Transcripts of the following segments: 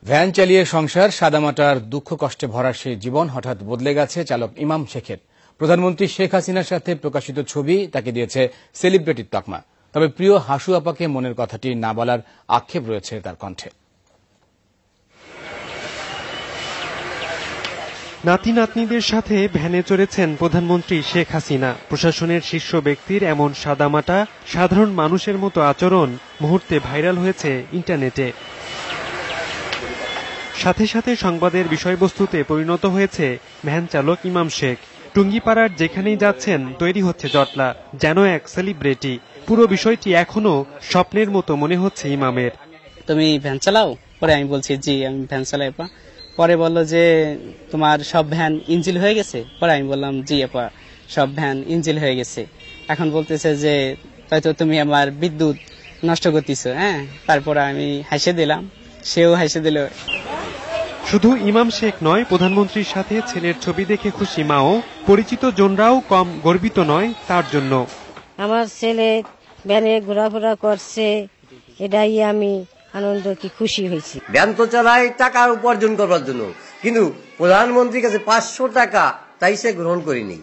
Van চালিয়ে সংসার সাদামাটার দুঃখ কষ্টে ভরা সেই জীবন হঠাৎ বদলে গেছে চালক ইমাম শেখের। প্রধানমন্ত্রী শেখ হাসিনার সাথে প্রকাশিত ছবি তাকে দিয়েছে সেলিব্রিটির তকমা। তবে প্রিয় হাসু আপাকে মনের কথাটি না বলার আক্ষেপ রয়েছে তার কণ্ঠে। নাতি নাতনিদের সাথে ভ্যানে চড়েছেন প্রধানমন্ত্রী শেখ হাসিনা। প্রশাসনের শীর্ষ ব্যক্তির এমন সাদামাটা সাধারণ মানুষের মতো আচরণ মুহূর্তে ভাইরাল হয়েছে ইন্টারনেটে। সাথে সাথে সংবাদের বিষয়বস্তুতে পরিণত হয়েছে ভ্যান চালক ইমাম শেখ। টুঙ্গিপাড়ার যেখানেই যাচ্ছেন তৈরি হচ্ছে জটলা, যেন এক সেলিব্রিটি। পুরো বিষয়টি এখনো স্বপ্নের মতো মনে হচ্ছে ইমামের। তুমি ভ্যান চালাও? পরে আমি বলছি জি আমি ভ্যান চালাই আপা। পরে বললো যে তোমার সব ভ্যান ইঞ্জিল হয়ে গেছে। পরে আমি বললাম জি আপা সব ভ্যান ইঞ্জিল হয়ে গেছে। এখন বলতেছে যে হয়তো তুমি আমার বিদ্যুৎ নষ্ট করতেছো। তারপরে আমি হাসে দিলাম, সেও হাসে দিল। শুধু ইমাম শেখ নয়, প্রধানমন্ত্রীর সাথে ছেলের ছবি দেখে খুশি মাও। পরিচিত জনরাও কম গর্বিত নয় তার জন্য। আমার ছেলে ভ্যানে ঘোরাফেরা করছে, এটাই আমি আনন্দ কি খুশি হয়েছি। ভ্যান তো চালাই টাকা উপার্জন করার জন্য, কিন্তু প্রধানমন্ত্রীর কাছে 500 টাকা তাই সে গ্রহণ করেনি।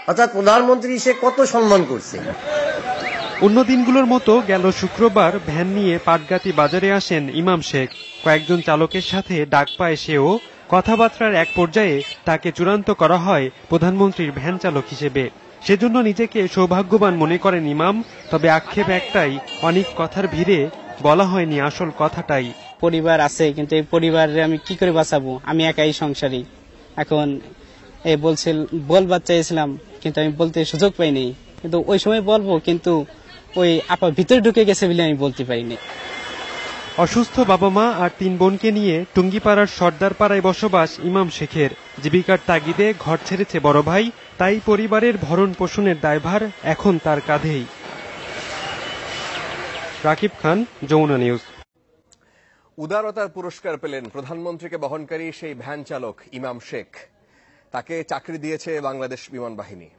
অর্থাৎ প্রধানমন্ত্রী সে কত সম্মান করছে। অন্য দিনগুলোর মতো গেল শুক্রবার ভ্যান নিয়ে পাটগাতি বাজারে আসেন ইমাম শেখ। কয়েকজন চালকের সাথে ডাক পায় সেও। কথাবার্তার এক পর্যায়ে তাকে চূড়ান্ত করা হয় প্রধানমন্ত্রীর ভ্যান চালক হিসেবে। সেজন্য নিজেকে সৌভাগ্যবান মনে করেন ইমাম। তবে আক্ষেপ একটাই, অনেক কথার ভিড়ে বলা হয়নি আসল কথাটাই। পরিবার আছে, কিন্তু এই পরিবারে আমি কি করে বাঁচাবো? আমি একাই সংসারী। এখন বলবার চাইছিলাম, কিন্তু আমি বলতে সুযোগ পাইনি। কিন্তু ওই সময় বলবো, কিন্তু ওই আপা ভিতরে ঢুকে গেছে বলে আমি বলতে পারিনি। অসুস্থ বাবা মা আর 3 বোনকে নিয়ে টুঙ্গিপাড়ার সর্দার পাড়ায় বসবাস ইমাম শেখের। জীবিকার তাগিদে ঘর ছেড়েছে বড় ভাই, তাই পরিবারের ভরণ পোষণের দায়ভার এখন তার কাঁধেই। রাকিব খান, যমুনা নিউজ। উদারতার পুরস্কার পেলেন প্রধানমন্ত্রীকে বহনকারী সেই ভ্যান চালক ইমাম শেখ। তাকে চাকরি দিয়েছে বাংলাদেশ বিমান বাহিনী।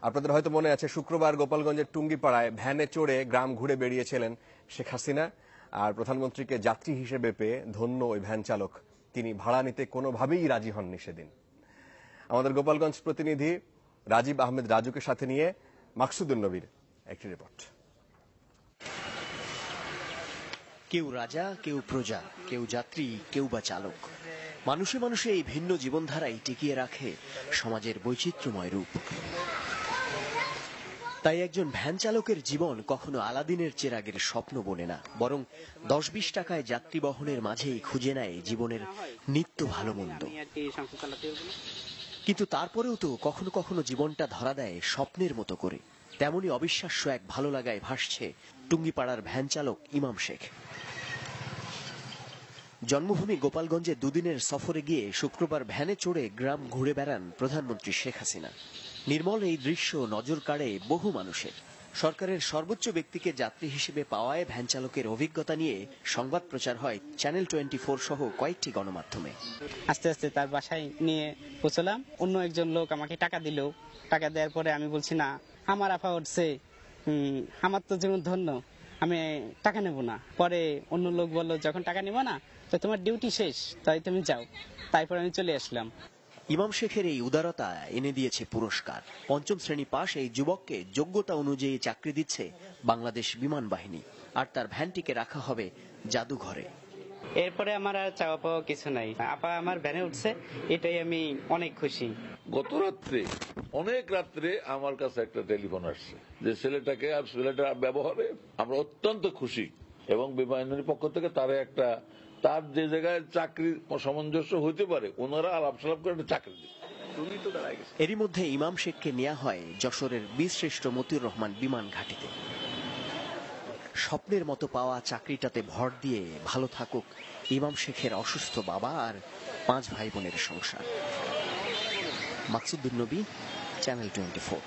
আপনাদের হয়তো মনে আছে, শুক্রবার গোপালগঞ্জের টুঙ্গিপাড়ায় ভ্যানে চড়ে গ্রাম ঘুরে বেরিয়েছিলেন শেখ হাসিনা। আর প্রধানমন্ত্রীকে যাত্রী হিসেবে পেয়ে ধন্য ওই ভ্যান চালক। তিনি ভাড়া নিতে কোনোভাবেই রাজি হননি সেদিন। আমাদের গোপালগঞ্জ প্রতিনিধি রাজীব আহমেদ রাজুকে সাথে নিয়ে মাকসুদুন নবীর একটি রিপোর্ট। কেউ রাজা, কেউ প্রজা, কেউ যাত্রী, কেউ বা চালক। মানুষে মানুষে এই ভিন্ন জীবনধারাই টিকিয়ে রাখে সমাজের বৈচিত্র্যময় রূপ। তাই একজন ভ্যান চালকের জীবন কখনো আলাদিনের চেরাগের স্বপ্ন বনে না, বরং 10-20 টাকায় যাত্রী বহনের মাঝেই খুঁজে নেয় জীবনের নিত্য ভালো মন্দ। কিন্তু তারপরেও তো কখনো কখনো জীবনটা ধরা দেয় স্বপ্নের মতো করে। তেমনি অবিশ্বাস্য এক ভালো লাগায় ভাসছে টুঙ্গিপাড়ার ভ্যান চালক ইমাম শেখ। জন্মভূমি গোপালগঞ্জে দুদিনের সফরে গিয়ে শুক্রবার ভ্যানে চড়ে গ্রাম ঘুরে বেড়ান প্রধানমন্ত্রী শেখ হাসিনা। নির্মল এই দৃশ্য নজর কাড়ে বহু মানুষের। সরকারের সর্বোচ্চ ব্যক্তিকে যাত্রী হিসেবে পাওয়ায় ভ্যান চালকের অভিজ্ঞতা নিয়ে সংবাদ প্রচার হয় চ্যানেল 24 সহ কয়েকটি গণমাধ্যমে। আস্তে আস্তে তার বাসায় নিয়ে পৌঁছলাম। অন্য একজন লোক আমাকে টাকা দিল। টাকা দেওয়ার পরে আমি বলছি না, আমার আফা উঠছে, আমার তো জীবন ধন্য, আমি টাকা নেব না। পরে অন্য লোক বললো, যখন টাকা নেব না তো তোমার ডিউটি শেষ, তাই তুমি যাও। তারপর আমি চলে আসলাম। ইমাম শেখের এই উদারতা এনে দিয়েছে পুরস্কার। 5ম শ্রেণী পাশ এই যুবককে যোগ্যতা অনুযায়ী চাকরি দিচ্ছে বাংলাদেশ বিমান বাহিনী। আর তার ভ্যানটিকে রাখা হবে জাদুঘরে। এরপরে আমার আর চাওয়া পাওয়া কিছু নাই। আপা আমার ভ্যানে উঠছে, এটাই আমি অনেক খুশি। গত রাত্রে অনেক রাত্রে আমার কাছে একটা টেলিফোন আসছে যে ছেলেটাকে আর ছেলেটার ব্যবহারে আমরা অত্যন্ত খুশি, এবং বিমানের পক্ষ থেকে তার যে জায়গায় চাকরি সামঞ্জস্য হইতে পারে ওনারা আলাপ সালাপ করে চাকরি দিবে। এরই মধ্যে ইমাম শেখকে নেওয়া হয় যশোরের বীরশ্রেষ্ঠ মতিউর রহমান বিমান ঘাঁটিতে। স্বপ্নের মতো পাওয়া চাকরিটাতে ভর দিয়ে ভালো থাকুক ইমাম শেখের অসুস্থ বাবা আর 5 ভাই বোনের সংসার। মাকসুদুন নবী, চ্যানেল 24।